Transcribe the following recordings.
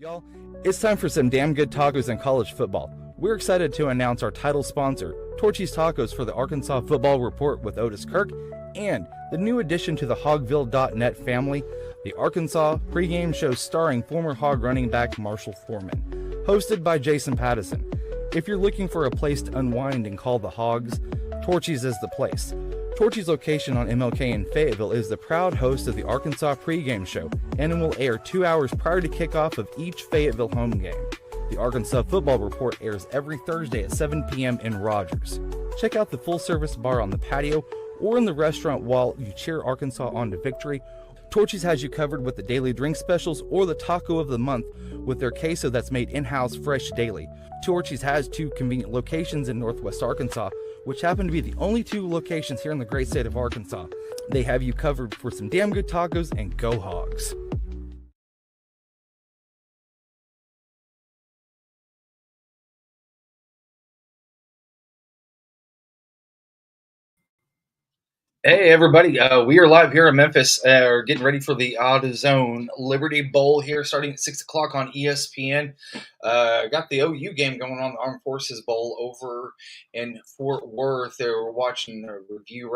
Y'all, it's time for some damn good tacos in college football. We're excited to announce our title sponsor, Torchy's Tacos, for the Arkansas Football Report with Otis Kirk, and the new addition to the Hogville.net family, the Arkansas pregame show starring former Hog running back Marshall Foreman, hosted by Jason Pattison. If you're looking for a place to unwind and call the Hogs, Torchy's is the place. Torchy's location on MLK in Fayetteville is the proud host of the Arkansas pregame show, and it will air 2 hours prior to kickoff of each Fayetteville home game. The Arkansas Football Report airs every Thursday at 7 p.m. in Rogers. Check out the full-service bar on the patio or in the restaurant while you cheer Arkansas on to victory. Torchy's has you covered with the daily drink specials or the taco of the month with their queso that's made in-house fresh daily. Torchy's has 2 convenient locations in Northwest Arkansas, which happen to be the only 2 locations here in the great state of Arkansas. They have you covered for some damn good tacos, and go Hogs. Hey everybody, we are live here in Memphis. Getting ready for the AutoZone Liberty Bowl here, starting at 6 o'clock on ESPN. Got the OU game going on, the Armed Forces Bowl over in Fort Worth. We're watching a review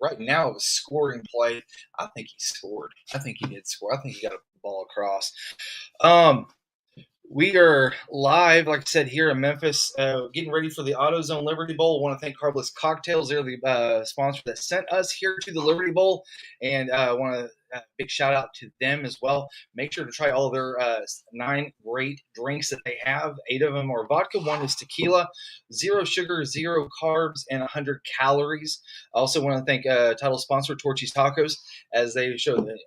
right now of a scoring play. I think he scored. I think he did score. I think he got a ball across. We are live, like I said, here in Memphis, getting ready for the AutoZone Liberty Bowl. I want to thank Carbless Cocktails. They're the sponsor that sent us here to the Liberty Bowl, and I want to big shout out to them as well. Make sure to try all their 9 great drinks that they have. 8 of them are vodka, 1 is tequila, 0 sugar, 0 carbs, and 100 calories. I also want to thank title sponsor Torchy's Tacos, as they show that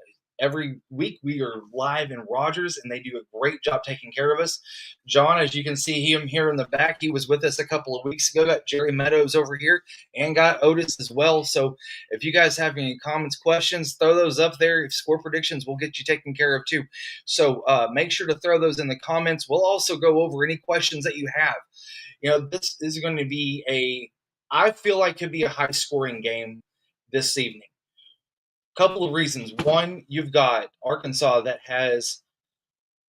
every week we are live in Rogers, and they do a great job taking care of us. John, as you can see him here in the back, he was with us a couple of weeks ago. Got Jerry Meadows over here and got Otis as well. So if you guys have any comments, questions, throw those up there. If score predictions, we'll get you taken care of too. So make sure to throw those in the comments. We'll also go over any questions that you have. You know, this is going to be I feel like could be a high scoring game this evening. Couple of reasons. One, you've got Arkansas that has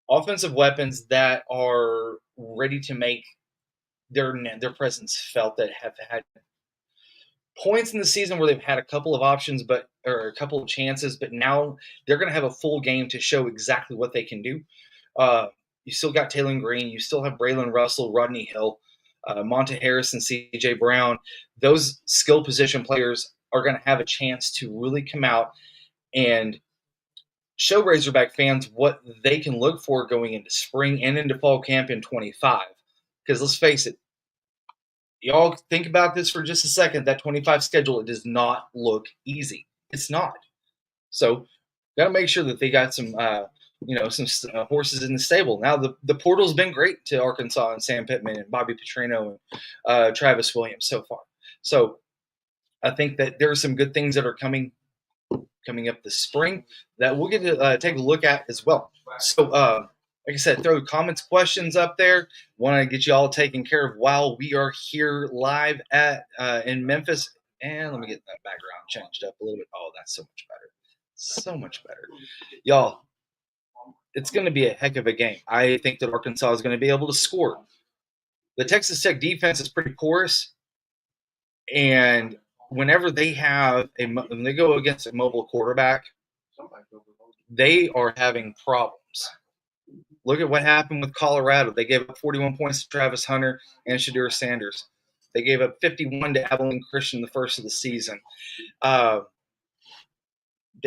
offensive weapons that are ready to make their presence felt, that have had points in the season where they've had a couple of options, or a couple of chances, but now they're going to have a full game to show exactly what they can do. You still got Taylor Green. You still have Braylon Russell, Rodney Hill, Monte Harrison, C.J. Brown. Those skill position players are going to have a chance to really come out and show Razorback fans what they can look for going into spring and into fall camp in 25. Because let's face it, y'all think about this for just a second. That 25 schedule, it does not look easy. It's not. So got to make sure that they got some horses in the stable. Now, the portal's been great to Arkansas and Sam Pittman and Bobby Petrino and Travis Williams so far. So I think that there are some good things that are coming up this spring that we'll get to take a look at as well. So, like I said, throw comments, questions up there. Want to get you all taken care of while we are here live in Memphis. And let me get that background changed up a little bit. Oh, that's so much better. So much better. Y'all, it's going to be a heck of a game. I think that Arkansas is going to be able to score. The Texas Tech defense is pretty porous, and whenever they when they go against a mobile quarterback, they are having problems. Look at what happened with Colorado. They gave up 41 points to Travis Hunter and Shadur Sanders. They gave up 51 to Abilene Christian the first of the season. They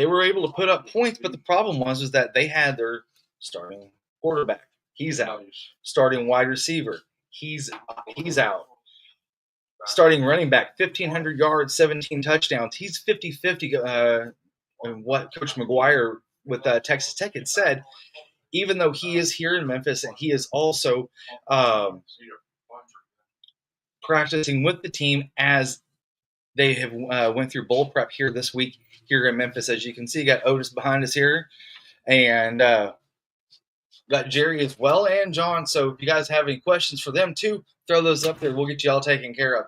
were able to put up points, but the problem was that they had their starting quarterback. He's out. Starting wide receiver. He's out. Starting running back, 1,500 yards, 17 touchdowns. He's 50-50 what Coach McGuire with Texas Tech had said, even though he is here in Memphis and he is also practicing with the team as they have went through bowl prep here this week here in Memphis. As you can see, got Otis behind us here and got Jerry as well and John. So if you guys have any questions for them too, throw those up there. We'll get you all taken care of.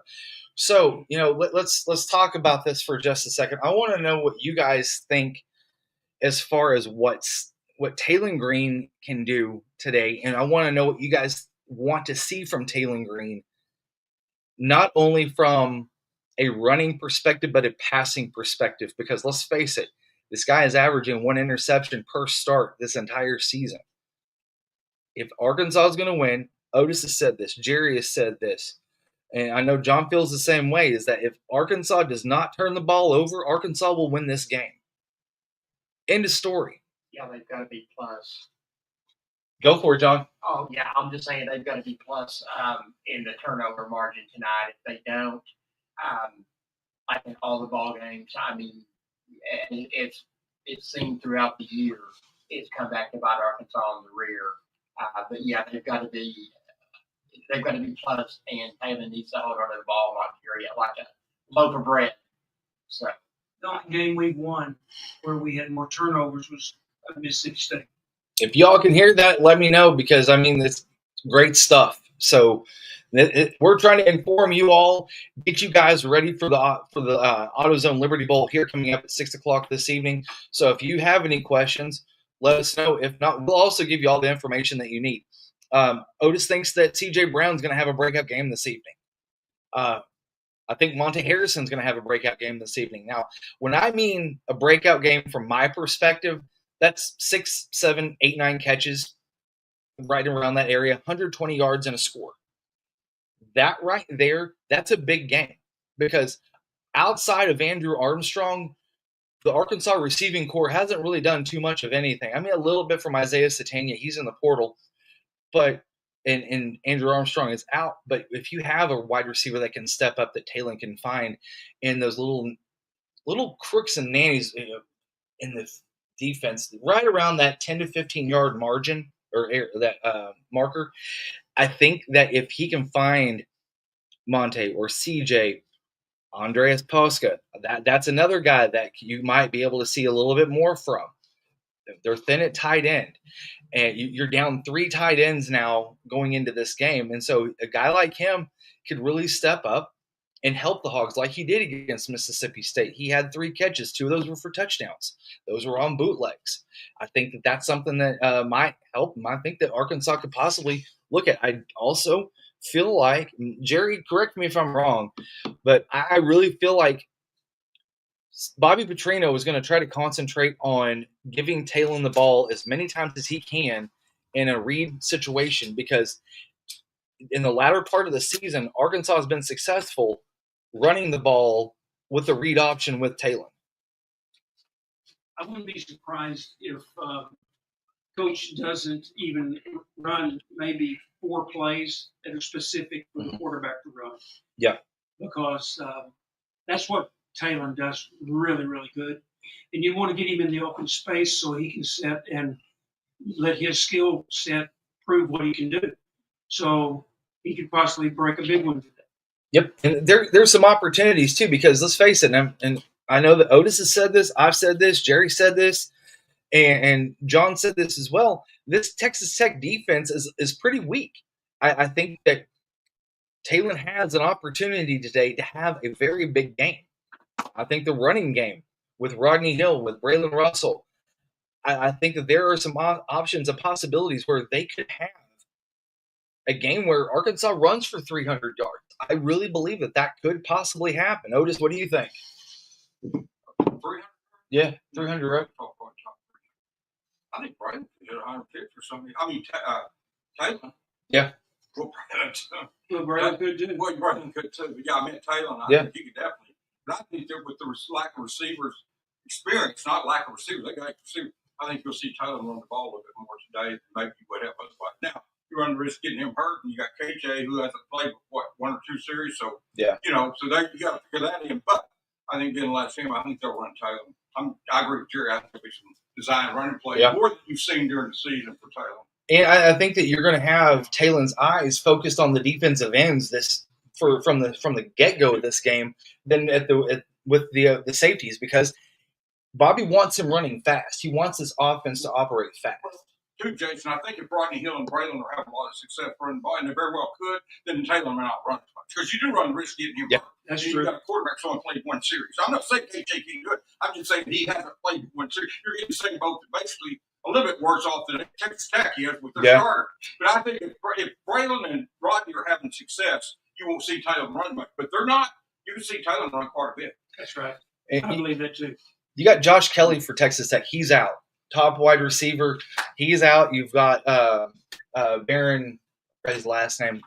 So, let's talk about this for just a second. I want to know what you guys think as far as what what Taylor Green can do today, and I want to know what you guys want to see from Taylor Green, not only from a running perspective, but a passing perspective. Because let's face it, this guy is averaging 1 interception per start this entire season. If Arkansas is going to win, Otis has said this, Jerry has said this, and I know John feels the same way, is that if Arkansas does not turn the ball over, Arkansas will win this game. End of story. Yeah, they've got to be plus. Go for it, John. Oh, yeah, I'm just saying they've got to be plus in the turnover margin tonight. If they don't, I think all the ball games, I mean, it's seen throughout the year, it's come back to bite Arkansas in the rear. But yeah, they've got to be plus, and Taylor needs to hold on to the ball like a loaf of bread. So The only game we won where we had more turnovers was Mississippi State. If y'all can hear that, let me know, because I mean, it's great stuff. So we're trying to inform you all, get you guys ready for the AutoZone Liberty Bowl here coming up at 6:00 this evening. So if you have any questions, let us know. If not, we'll also give you all the information that you need. Otis thinks that C.J. Brown's going to have a breakout game this evening. I think Monte Harrison's going to have a breakout game this evening. Now, when I mean a breakout game from my perspective, that's 6, 7, 8, 9 catches right around that area, 120 yards and a score. That right there, that's a big game, because outside of Andrew Armstrong, the Arkansas receiving corps hasn't really done too much of anything. I mean, a little bit from Isaiah Satania. He's in the portal, but and Andrew Armstrong is out. But if you have a wide receiver that can step up, that Taylor can find, and those little crooks and nannies in the defense, right around that 10 to 15 yard margin or that marker, I think that if he can find Monte or CJ, Andreas Posca, that's another guy that you might be able to see a little bit more from. They're thin at tight end, and you're down 3 tight ends now going into this game. And so a guy like him could really step up and help the Hogs like he did against Mississippi State. He had 3 catches. 2 of those were for touchdowns. Those were on bootlegs. I think that that's something that might help him. I think that Arkansas could possibly look at. I also feel like, Jerry, correct me if I'm wrong, but I really feel like Bobby Petrino is going to try to concentrate on giving Taylor the ball as many times as he can in a read situation, because in the latter part of the season, Arkansas has been successful running the ball with the read option with Taylor. I wouldn't be surprised if Coach doesn't even run maybe 4 plays that are specific for the quarterback to run. Yeah. Because that's what Taylor does really, really good. And you want to get him in the open space so he can set and let his skill set prove what he can do. So he could possibly break a big one today. Yep. And there's some opportunities too, because let's face it, and I know that Otis has said this, I've said this, Jerry said this, and John said this as well. This Texas Tech defense is pretty weak. I think that Taylor has an opportunity today to have a very big game. I think the running game with Rodney Hill, with Braylon Russell, I think that there are some options and possibilities where they could have a game where Arkansas runs for 300 yards. I really believe that could possibly happen. Otis, what do you think? 300? Yeah, 300, right? I think Braylon could hit 150 or something. I mean, Taylor. Yeah. Well, Braylon could do. Well, Braylon could too. But yeah, I meant Taylor. I think he could definitely. But I think that with the lack of receivers experience, not lack of receivers, they got receivers. I think you'll see Taylor run the ball a little bit more today than maybe you would have otherwise. Now, you run the risk of getting him hurt, and you got KJ who hasn't played 1 or 2 series. So yeah, so you got to figure that in. But I think in the last game, I think they'll run Taylor. I agree with Jerry. I think there'll be some design running plays more than you've seen during the season for Taylor. And I think that you're going to have Taylor's eyes focused on the defensive ends from the get-go of this game than with the safeties, because Bobby wants him running fast. He wants this offense to operate fast. Too, Jason, I think if Rodney Hill and Braylon are having a lot of success running the ball, and they very well could, then Taylor may not run as much, because you do run the risk of getting him hurt. That's true. You've got a quarterback who's only played 1 series. I'm not saying KJ can't do it. I'm just saying he hasn't played 1 series. You're getting the same boat that basically a little bit worse off than Texas Tech is with their starter. But I think if Braylon and Rodney are having success, you won't see Taylor run much. But they're not. You can see Taylor run quite a bit. That's right. And I believe that too. you got Josh Kelly for Texas Tech. He's out. Top wide receiver. He's out. You've got Baron, his last name,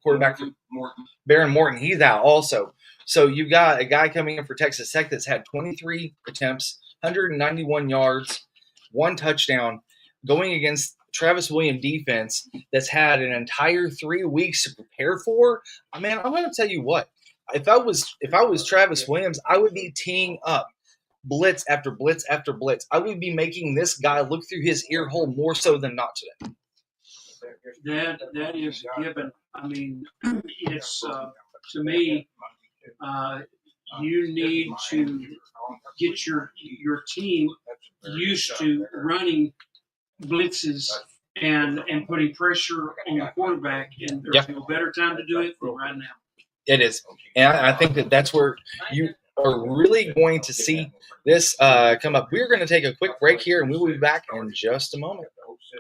quarterback for Morton. Baron Morton. He's out also. So you've got a guy coming in for Texas Tech that's had 23 attempts, 191 yards, 1 touchdown, going against Travis Williams defense that's had an entire 3 weeks to prepare for. I mean, I'm going to tell you what. If I was Travis Williams, I would be teeing up blitz after blitz after blitz. I would be making this guy look through his ear hole more so than not today. That is a given. I mean, it's to me, you need to get your team used to running blitzes and putting pressure on the quarterback, and there's no better time to do it than right now. It is, and I think that's where you are really going to see this come up. We're going to take a quick break here, and we will be back in just a moment.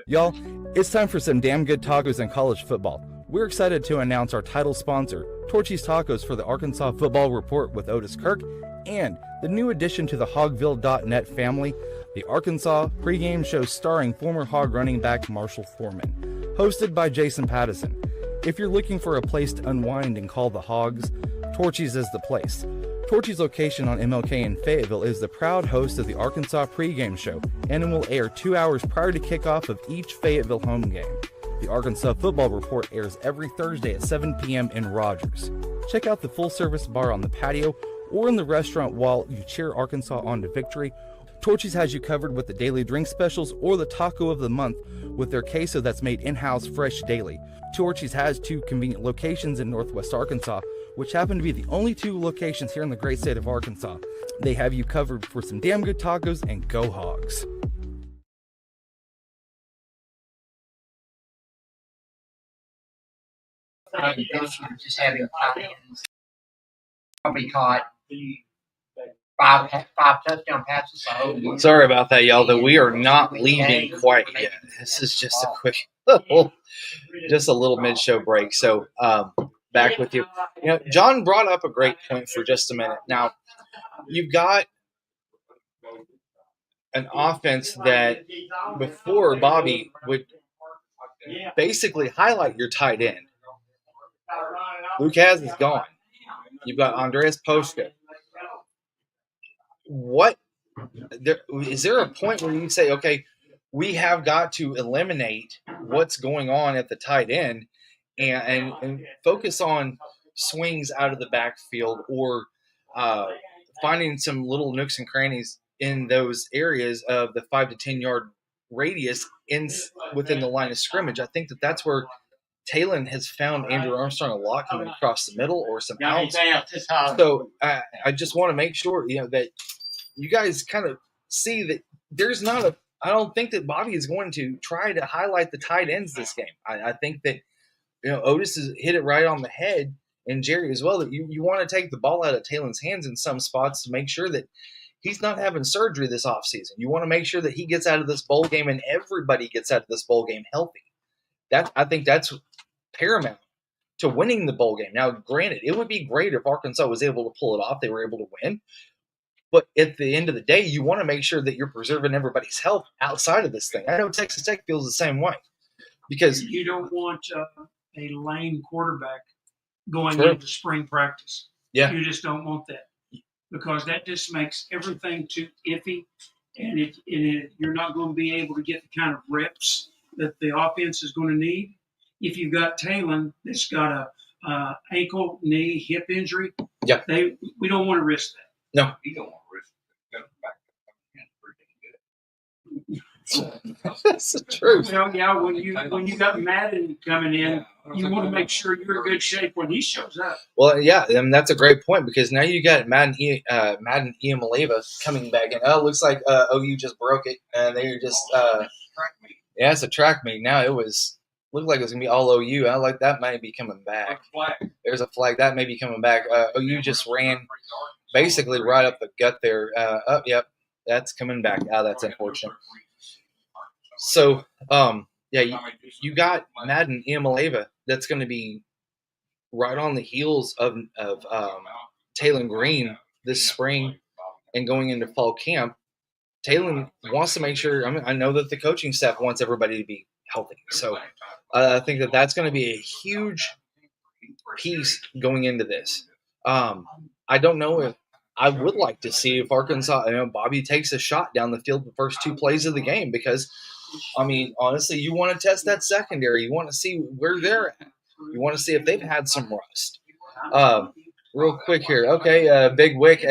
Y'all, it's time for some damn good tacos in college football. We're excited to announce our title sponsor, Torchy's Tacos for the Arkansas Football Report with Otis Kirk, and the new addition to the Hogville.net family, the Arkansas pregame show starring former Hog running back Marshall Foreman, hosted by Jason Pattison. If you're looking for a place to unwind and call the Hogs, Torchy's is the place. Torchy's location on MLK in Fayetteville is the proud host of the Arkansas pregame show, and it will air 2 hours prior to kickoff of each Fayetteville home game. The Arkansas Football Report airs every Thursday at 7 p.m. in Rogers. Check out the full-service bar on the patio or in the restaurant while you cheer Arkansas on to victory. Torchy's has you covered with the daily drink specials or the taco of the month with their queso that's made in-house fresh daily. Torchy's has 2 convenient locations in Northwest Arkansas, which happen to be the only 2 locations here in the great state of Arkansas. They have you covered for some damn good tacos, and go Hogs. Just having tight ends. Probably caught 5 touchdown passes. Sorry about that, y'all, though we are not leaving quite yet. This is just a quick little mid-show break. So back with you. You know, John brought up a great point for just a minute. Now, you've got an offense that before Bobby would basically highlight your tight end. Lucas is gone. You've got Andreas Poska. Is there a point where you say, okay, we have got to eliminate what's going on at the tight end and focus on swings out of the backfield or finding some little nooks and crannies in those areas of the 5 to 10 yard radius within the line of scrimmage? I think that's where Talon has found Andrew Armstrong a lot, coming across the middle or some outs. So I just want to make sure that you guys kind of see that there's not I don't think that Bobby is going to try to highlight the tight ends this game. I think that Otis has hit it right on the head, and Jerry as well, that you want to take the ball out of Talon's hands in some spots to make sure that he's not having surgery this offseason. You want to make sure that he gets out of this bowl game and everybody gets out of this bowl game healthy. I think that's paramount to winning the bowl game. Now, granted, it would be great if Arkansas was able to pull it off. They were able to win. But at the end of the day, you want to make sure that you're preserving everybody's health outside of this thing. I know Texas Tech feels the same way. Because you don't want a lame quarterback going into spring practice. Yeah. You just don't want that, because that just makes everything too iffy, and you're not going to be able to get the kind of reps that the offense is going to need. If you've got Talon that's got a ankle, knee, hip injury, we don't want to risk that. No, You don't want to risk that's the truth. Well, yeah, when you got Madden coming in, you want to make sure you're in good shape when he shows up. Well, yeah, and that's a great point, because now you got Madden Iamaleava coming back in. Oh, it looks like OU just broke it, and they just it's a track meet. Now looked like it was gonna be all OU. I like that might be coming back. There's a flag that may be coming back. OU just ran basically right up the gut there. Yep, that's coming back. That's unfortunate. So, yeah, you got Madden Iamaleava that's going to be right on the heels of Taylon Green this spring and going into fall camp. Taylon wants to make sure. I mean, I know that the coaching staff wants everybody to be healthy, so I think that that's going to be a huge piece going into this. I don't know if I would like to see if Arkansas, Bobby takes a shot down the field the first 2 plays of the game because, I mean, honestly, you want to test that secondary. You want to see where they're at. You want to see if they've had some rust. Real quick here. Okay, Big Wick.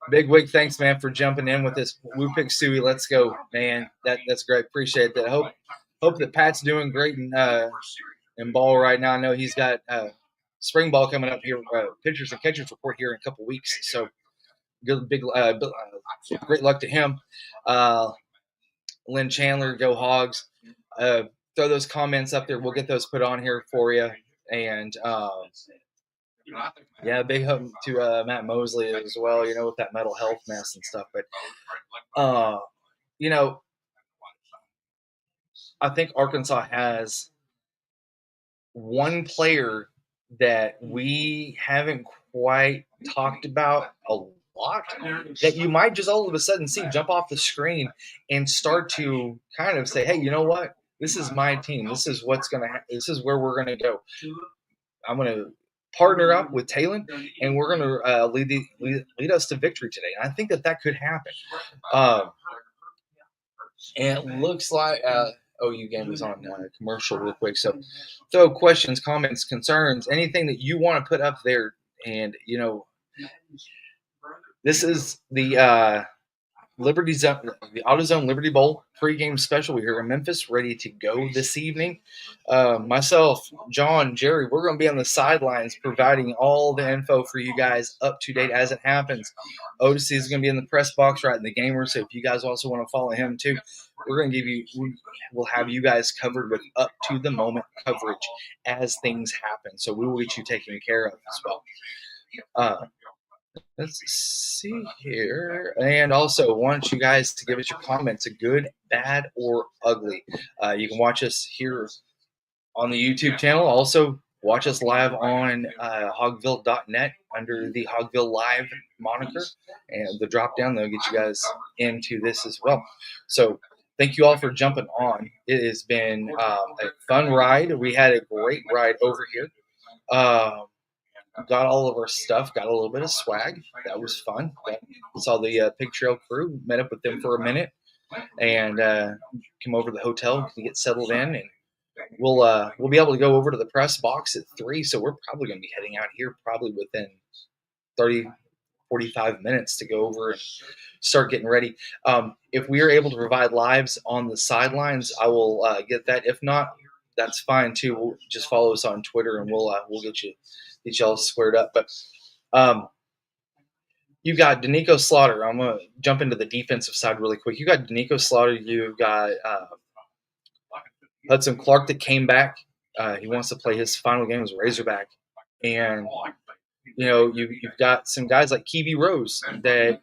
Big Wick, thanks, man, for jumping in with this. Woo Pick Suey, let's go, man. That's great. Appreciate that. Hope that Pat's doing great in ball right now. I know he's got spring ball coming up here, pitchers and catchers report here in a couple weeks. So good, great luck to him. Lynn Chandler, go Hogs. Throw those comments up there. We'll get those put on here for you. And yeah, big hope to Matt Mosley as well, with that mental health mess and stuff. But, I think Arkansas has one player that we haven't quite talked about a lot that you might just all of a sudden see jump off the screen and start to kind of say, hey, you know what? This is my team. This is what's going to happen. This is where we're going to go. I'm going to partner up with Taylon, and we're going to lead us to victory today. And I think that could happen. And it looks like OU game is on commercial real quick. So throw questions, comments, concerns, anything that you want to put up there. And, this is the the AutoZone Liberty Bowl pregame special. We're here in Memphis, ready to go this evening. Myself, John, Jerry, we're going to be on the sidelines providing all the info for you guys up to date as it happens. Otis is going to be in the press box right in the game room, so if you guys also want to follow him too, we'll have you guys covered with up to the moment coverage as things happen. So we will get you taken care of as well. Let's see here. And also, want you guys to give us your comments, a good, bad, or ugly. You can watch us here on the YouTube channel. Also, watch us live on hogville.net under the Hogville Live moniker. And the drop down, they'll get you guys into this as well. So, thank you all for jumping on. It has been a fun ride. We had a great ride over here. Got all of our stuff, got a little bit of swag. That was fun. Saw the Pig Trail crew, met up with them for a minute, and come over to the hotel to get settled in. And we'll be able to go over to the press box at 3, so we're probably going to be heading out here probably within 30, 45 minutes to go over and start getting ready. If we are able to provide lives on the sidelines, I will get that. If not, that's fine too. We'll just follow us on Twitter, and we'll get y'all squared up. But you got Danico Slaughter. I'm gonna jump into the defensive side really quick. You got Danico Slaughter. You've got Hudson Clark that came back. He wants to play his final game as Razorback, and you've got some guys like Kiwi Rose that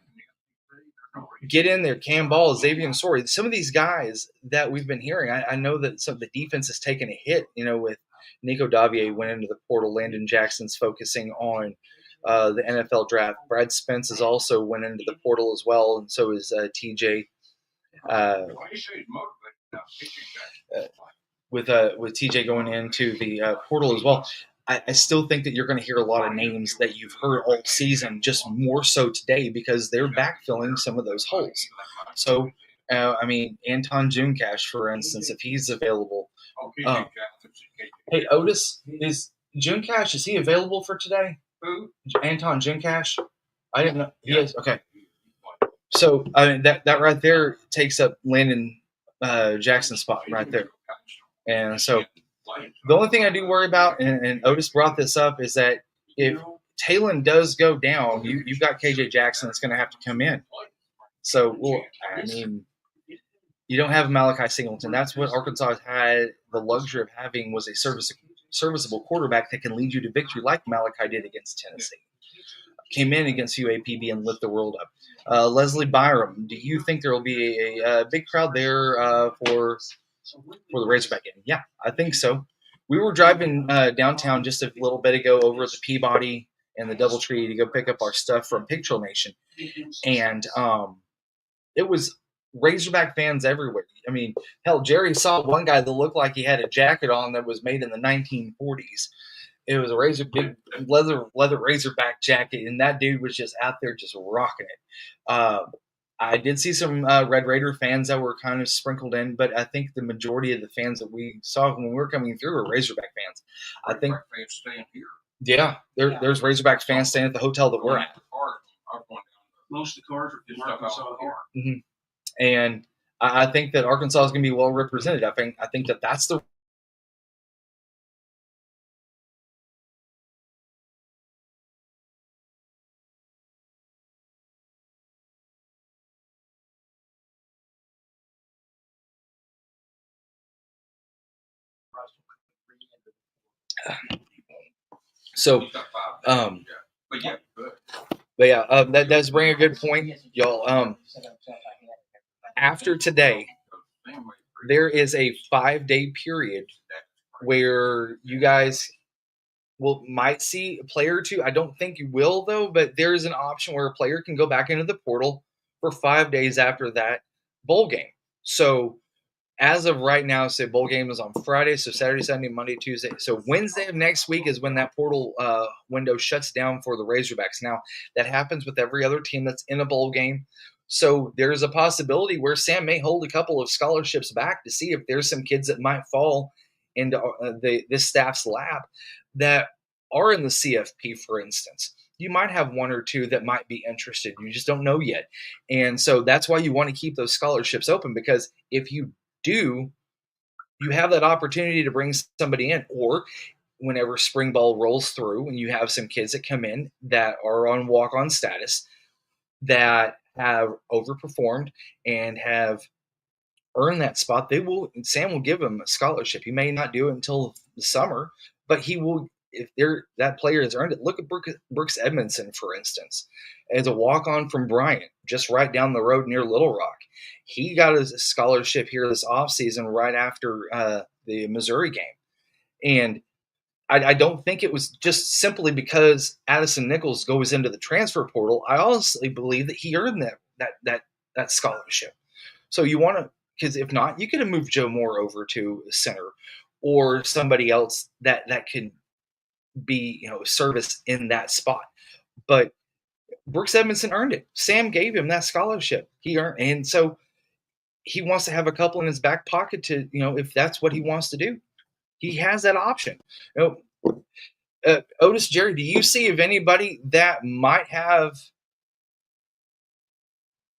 get in there. Cam Ball, Xavier Sorry. Some of these guys that we've been hearing. I know that some of the defense has taken a hit. With Nico Davier went into the portal. Landon Jackson's focusing on the NFL draft. Brad Spence has also went into the portal as well, and so is TJ. With TJ going into the portal as well. I still think that you're going to hear a lot of names that you've heard all season, just more so today because they're backfilling some of those holes. So, Anton Juncash, for instance, if he's available. Hey, Otis, is Juncash, is he available for today? Who? Anton Juncash? I didn't know. He is? Okay. So, that right there takes up Landon Jackson's spot right there. And so the only thing I do worry about, and Otis brought this up, is that if Taylon does go down, you've got KJ Jackson that's going to have to come in. So, you don't have Malachi Singleton. That's what Arkansas had the luxury of having, was a serviceable quarterback that can lead you to victory like Malachi did against Tennessee. came in against UAPB and lit the world up. Leslie Byram, do you think there will be a big crowd there for the Razorback game? Yeah, I think so. We were driving downtown just a little bit ago over at the Peabody and the Doubletree to go pick up our stuff from Picture Nation, and it was Razorback fans everywhere. I mean, hell, Jerry saw one guy that looked like he had a jacket on that was made in the 1940s. It was a big leather Razorback jacket, and that dude was just out there just rocking it. I did see some Red Raider fans that were kind of sprinkled in, but I think the majority of the fans that we saw when we were coming through were Razorback fans. I think fans staying here. Yeah, there's Razorback fans staying at the hotel that we're at. Most of the cars are from Arkansas here. Mm-hmm. And I think that Arkansas is going to be well represented. I think that that's the so. But yeah, that does bring a good point, y'all. After today, there is a 5-day period where you guys might see a player or two. I don't think you will, though, but there is an option where a player can go back into the portal for 5 days after that bowl game. So as of right now, say bowl game is on Friday, so Saturday, Sunday, Monday, Tuesday. So Wednesday of next week is when that portal window shuts down for the Razorbacks. Now, that happens with every other team that's in a bowl game. So there's a possibility where Sam may hold a couple of scholarships back to see if there's some kids that might fall into this staff's lap that are in the CFP, for instance. You might have one or two that might be interested. You just don't know yet. And so that's why you want to keep those scholarships open, because if you do, you have that opportunity to bring somebody in. Or whenever spring ball rolls through and you have some kids that come in that are on walk-on status that have overperformed and have earned that spot, Sam will give them a scholarship. He may not do it until the summer, but he will, if that player has earned it. Look at Brooks Edmondson, for instance, as a walk-on from Bryant, just right down the road near Little Rock. He got a scholarship here this offseason right after the Missouri game. And I don't think it was just simply because Addison Nichols goes into the transfer portal. I honestly believe that he earned that scholarship. So you want to, because if not, you could have moved Joe Moore over to center or somebody else that can be, service in that spot. But Brooks Edmondson earned it. Sam gave him that scholarship. He earned, and so he wants to have a couple in his back pocket to, if that's what he wants to do. He has that option. Otis, Jerry, do you see if anybody that might have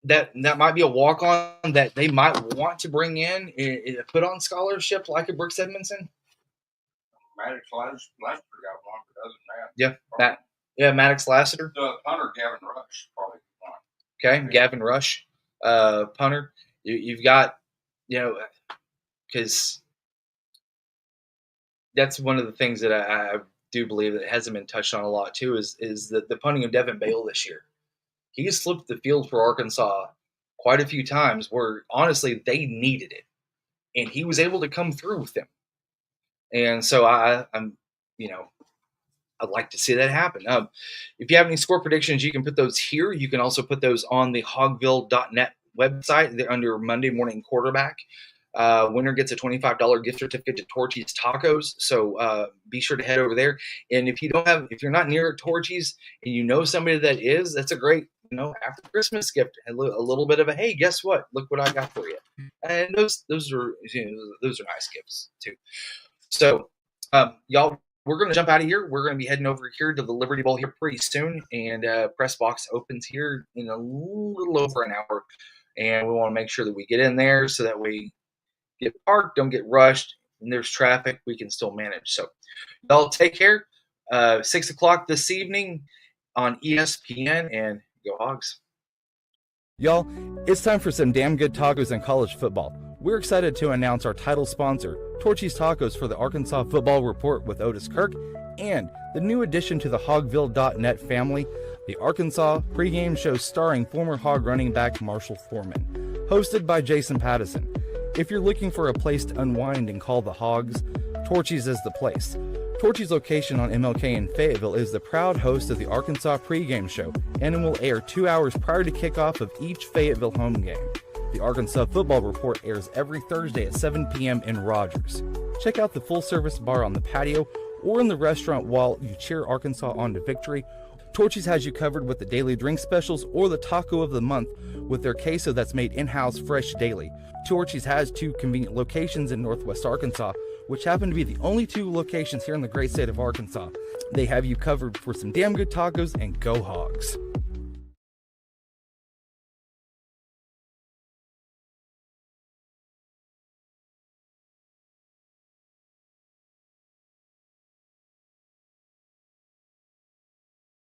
that might be a walk-on that they might want to bring in and put on scholarship like a Brooks Edmondson? Maddox Lassiter got one, but other than that, Maddox Lassiter. The punter Gavin Rush probably one. Okay, yeah. Gavin Rush, punter. You've got, because that's one of the things that I do believe that hasn't been touched on a lot too is the punting of Devin Bale this year. He slipped the field for Arkansas quite a few times where honestly they needed it, and he was able to come through with them. And so I'm I'd like to see that happen. If you have any score predictions, you can put those here. You can also put those on the hogville.net website. They're under Monday Morning Quarterback. Winner gets a $25 gift certificate to Torchy's Tacos. So be sure to head over there. And if you're not near Torchy's and you know somebody that is, that's a great, after Christmas gift, a little bit of a, hey, guess what? Look what I got for you. And those are nice gifts too. So y'all, we're going to jump out of here. We're going to be heading over here to the Liberty Bowl here pretty soon. And press box opens here in a little over an hour. And we want to make sure that we get in there so that we get parked, don't get rushed, and there's traffic, we can still manage. So y'all take care. 6 o'clock this evening on ESPN, and go Hogs. Y'all, it's time for some damn good tacos in college football. We're excited to announce our title sponsor, Torchy's Tacos for the Arkansas Football Report with Otis Kirk, and the new addition to the Hogville.net family, the Arkansas pregame show starring former Hog running back Marshall Foreman, hosted by Jason Pattison. If you're looking for a place to unwind and call the Hogs, Torchy's is the place. Torchy's location on MLK in Fayetteville is the proud host of the Arkansas pregame show, and it will air 2 hours prior to kickoff of each Fayetteville home game. The Arkansas Football Report airs every Thursday at 7 p.m. in Rogers. Check out the full-service bar on the patio or in the restaurant while you cheer Arkansas on to victory. Torchy's has you covered with the daily drink specials or the taco of the month with their queso that's made in-house fresh daily. Torchy's has 2 convenient locations in Northwest Arkansas, which happen to be the only 2 locations here in the great state of Arkansas. They have you covered for some damn good tacos, and go Hogs.